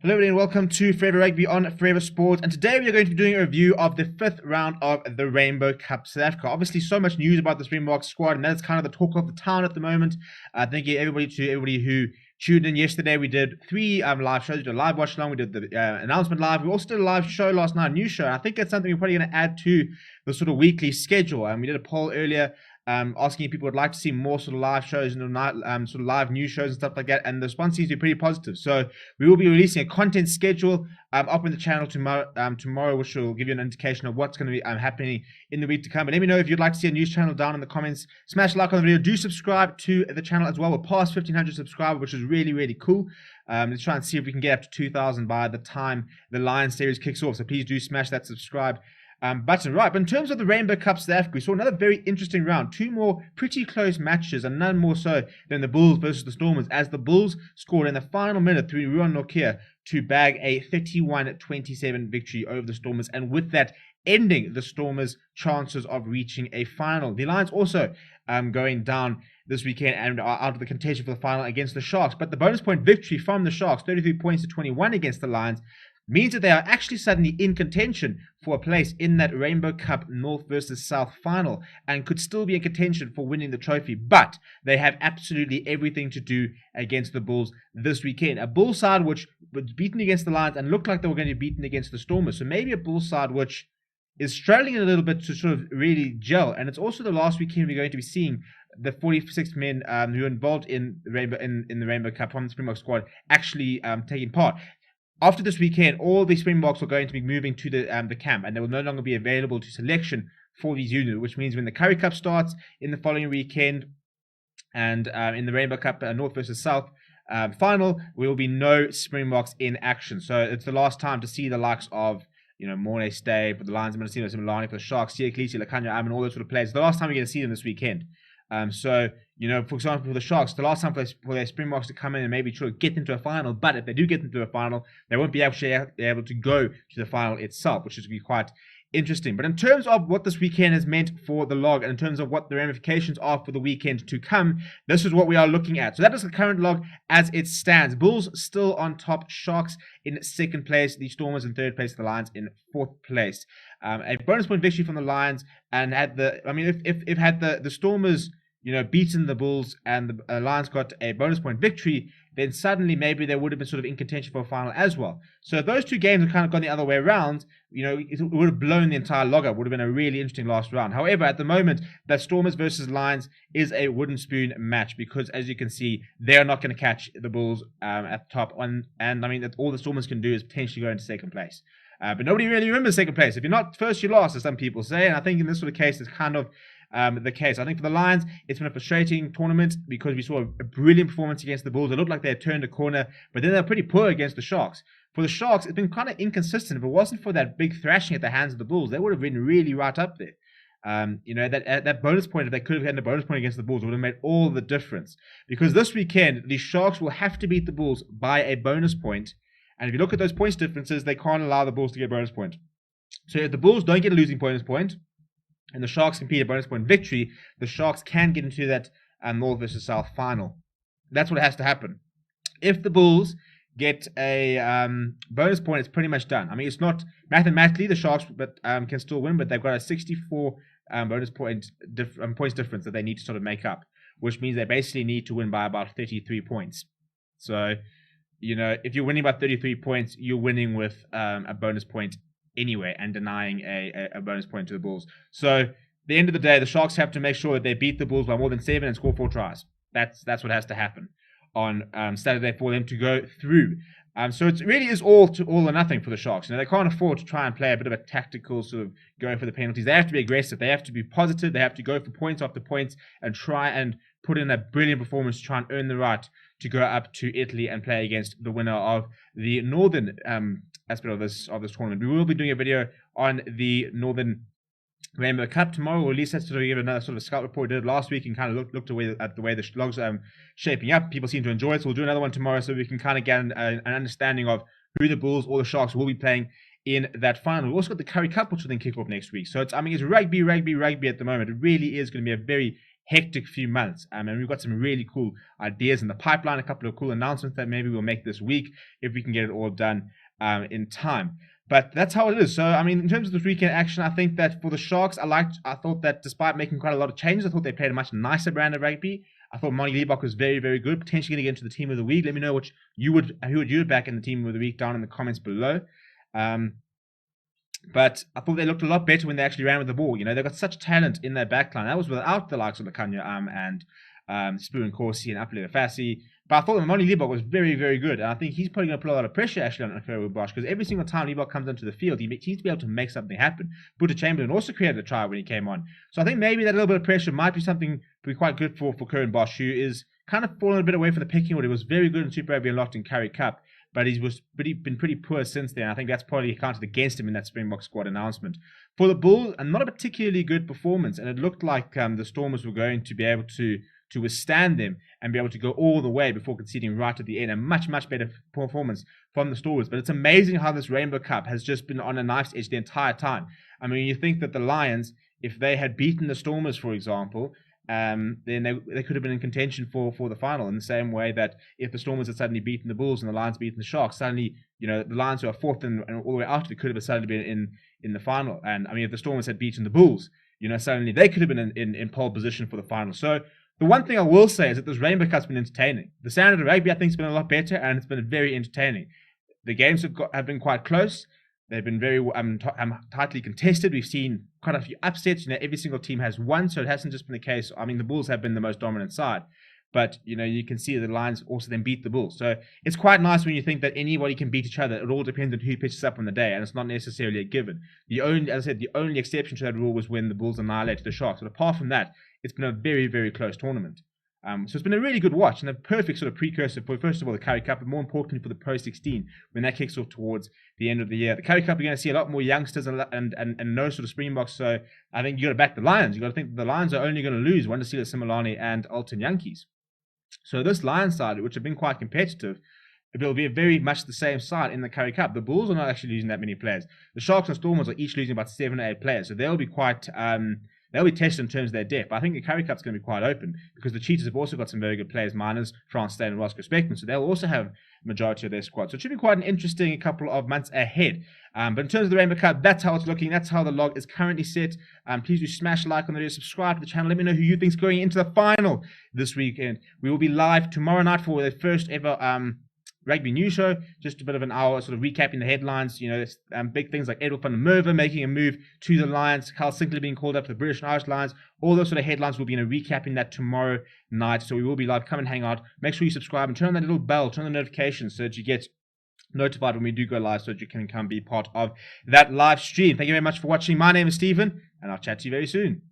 Hello everybody and welcome to Forever Rugby on Forever Sport, and today we are going to be doing a review of the 5th round of the Rainbow Cup South Africa. Obviously so much news about the Springboks squad, and that's kind of the talk of the town at the moment. Thank you everybody who tuned in yesterday. We did 3 live shows. We did a live watch along, we did the announcement live, we also did a live show last night, a news show, and I think that's something we're probably going to add to the sort of weekly schedule. We did a poll earlier asking if people would like to see more sort of live shows and sort of live news shows and stuff like that, and the response seems to be pretty positive. So we will be releasing a content schedule up in the channel tomorrow, which will give you an indication of what's going to be happening in the week to come. But let me know if you'd like to see a news channel down in the comments. Smash like on the video. Do subscribe to the channel as well. We're past 1,500 subscribers, which is really cool. Let's try and see if we can get up to 2,000 by the time the Lions series kicks off. So please do smash that subscribe button. Right, but in terms of the Rainbow Cup South Africa, we saw another very interesting round. 2 more pretty close matches, and none more so than the Bulls versus the Stormers, as the Bulls scored in the final minute through Ruan Nokia to bag a 31-27 victory over the Stormers, and with that ending the Stormers' chances of reaching a final. The Lions also going down this weekend and are out of the contention for the final against the Sharks, but the bonus point victory from the Sharks, 33 points to 21 against the Lions, means that they are actually suddenly in contention for a place in that Rainbow Cup North versus South final, and could still be in contention for winning the trophy. But they have absolutely everything to do against the Bulls this weekend. A Bulls side which was beaten against the Lions and looked like they were going to be beaten against the Stormers. So maybe a Bulls side which is struggling a little bit to sort of really gel. And it's also the last weekend we're going to be seeing the 46 men who are involved in the Rainbow Cup from the Springbok squad actually taking part. After this weekend, all the Springboks are going to be moving to the camp, and they will no longer be available to selection for these units, which means when the Currie Cup starts in the following weekend, and in the Rainbow Cup North versus South final, there will be no Springboks in action. So it's the last time to see the likes of, Mornay Stay for the Lions, Minnesota, Similani for the Sharks, Sia Khaleesi, Lakanya and all those sort of players. It's the last time we're going to see them this weekend. So, for example, for the Sharks, the last time for their Springboks to come in and maybe try to get into a final, but if they do get into a final, they won't be able to go to the final itself, which is going to be quite interesting. But in terms of what this weekend has meant for the log, and in terms of what the ramifications are for the weekend to come, this is what we are looking at. So that is the current log as it stands. Bulls still on top, Sharks in 2nd place, the Stormers in 3rd place, the Lions in 4th place. A bonus point victory from the Lions, and had the Stormers beaten the Bulls and the Lions got a bonus point victory, then suddenly maybe they would have been sort of in contention for a final as well. So if those two games had kind of gone the other way around, it would have blown the entire log up. Would have been a really interesting last round. However, at the moment, that Stormers versus Lions is a wooden spoon match, because as you can see, they're not going to catch the Bulls at the top. And that all the Stormers can do is potentially go into 2nd place. But nobody really remembers 2nd place. If you're not first, you're last, as some people say. And I think in this sort of case, it's kind of the case. I think for the Lions, it's been a frustrating tournament because we saw a brilliant performance against the Bulls. It looked like they had turned a corner, but then they're pretty poor against the Sharks. For the Sharks, it's been kind of inconsistent. If it wasn't for that big thrashing at the hands of the Bulls, they would have been really right up there. That bonus point, if they could have had a bonus point against the Bulls, would have made all the difference. Because this weekend, the Sharks will have to beat the Bulls by a bonus point. And if you look at those points differences, they can't allow the Bulls to get a bonus point. So if the Bulls don't get a losing bonus point, and the Sharks compete a bonus point victory, the Sharks can get into that North versus South final. That's what has to happen. If the Bulls get a bonus point, it's pretty much done. It's not mathematically the Sharks can still win, but they've got a 64 bonus points difference that they need to sort of make up, which means they basically need to win by about 33 points. So, if you're winning by 33 points, you're winning with a bonus point anyway, and denying a bonus point to the Bulls. So at the end of the day, the Sharks have to make sure that they beat the Bulls by more than 7 and score 4 tries. That's what has to happen on Saturday for them to go through. So it really is all or nothing for the Sharks. They can't afford to try and play a bit of a tactical sort of going for the penalties. They have to be aggressive. They have to be positive. They have to go for points after points and try and put in a brilliant performance to try and earn the right to go up to Italy and play against the winner of the Northern aspect of this tournament. We will be doing a video on the Northern Rainbow Cup tomorrow. We'll release that to give another sort of scout report we did last week and kind of looked at the way the logs are shaping up. People seem to enjoy it, so we'll do another one tomorrow so we can kind of get an understanding of who the Bulls or the Sharks will be playing in that final. We've also got the Currie Cup, which will then kick off next week. So it's rugby at the moment. It really is going to be a very hectic few months. And we've got some really cool ideas in the pipeline, a couple of cool announcements that maybe we'll make this week if we can get it all done in time. But that's how it is. So, I mean, in terms of this weekend action, I think that for the Sharks, I thought that despite making quite a lot of changes, I thought they played a much nicer brand of rugby. I thought Monty Liebach was very, very good, potentially going to get into the team of the week. Let me know who would you back in the team of the week down in the comments below. But I thought they looked a lot better when they actually ran with the ball. They've got such talent in their backline. That was without the likes of Lekanya and Spoo and Corsi and Apelele Fassi. But I thought that Monty Liebach was very, very good. And I think he's probably going to put a lot of pressure actually on Ferro Bosch, because every single time Liebach comes onto the field, he seems to be able to make something happen. Buta Chamberlain also created a try when he came on. So I think maybe that little bit of pressure might be something to be quite good for Curran Bosch, who is kind of fallen a bit away from the pecking order. He was very good in Super Rugby and locked in Currie Cup, but he's been pretty poor since then. I think that's probably counted against him in that Springbok squad announcement. For the Bulls, not a particularly good performance, and it looked like the Stormers were going to be able to withstand them and be able to go all the way before conceding right at the end. A much, much better performance from the Stormers. But it's amazing how this Rainbow Cup has just been on a knife's edge the entire time. I mean, you think that the Lions, if they had beaten the Stormers, for example, then they could have been in contention for the final, in the same way that if the Stormers had suddenly beaten the Bulls and the Lions beaten the Sharks, suddenly, the Lions who are fourth and all the way after, they could have suddenly been in the final. And I mean, if the Stormers had beaten the Bulls, suddenly they could have been in pole position for the final. So the one thing I will say is that this Rainbow Cup's been entertaining. The standard of rugby, I think, has been a lot better, and it's been very entertaining. The games have been quite close. They've been very tightly contested. We've seen quite a few upsets. Every single team has won, so it hasn't just been the case. I mean, the Bulls have been the most dominant side, but you can see the Lions also then beat the Bulls. So it's quite nice when you think that anybody can beat each other. It all depends on who pitches up on the day, and it's not necessarily a given. As I said, the only exception to that rule was when the Bulls annihilated the Sharks. But apart from that, it's been a very, very close tournament. So it's been a really good watch and a perfect sort of precursor for, first of all, the Currie Cup, but more importantly for the Pro 16 when that kicks off towards the end of the year. The Currie Cup, you're going to see a lot more youngsters and no sort of Springboks. So I think you got to back the Lions. You got to think that the Lions are only going to lose Wandisile Similani and Alton Yankees. So this Lions side, which have been quite competitive, it will be very much the same side in the Currie Cup. The Bulls are not actually losing that many players. The Sharks and Stormers are each losing about 7 or 8 players. So they'll be quite they'll be tested in terms of their depth. But I think the Currie Cup's going to be quite open because the Cheetahs have also got some very good players, Miners, France Stain and Roscoe Speckman. So they'll also have a majority of their squad. So it should be quite an interesting couple of months ahead. But in terms of the Rainbow Cup, that's how it's looking. That's how the log is currently set. Please do smash like on the video, subscribe to the channel. Let me know who you think is going into the final this weekend. We will be live tomorrow night for the first ever rugby news show, just a bit of an hour sort of recapping the headlines. Big things like Edward van der Merwe making a move to the Lions, Carl Sinclair being called up to the British and Irish Lions. All those sort of headlines will be recapping that tomorrow night. So we will be live. Come and hang out. Make sure you subscribe and turn on that little bell, turn on the notifications so that you get notified when we do go live, so that you can come be part of that live stream. Thank you very much for watching. My name is Stephen, and I'll chat to you very soon.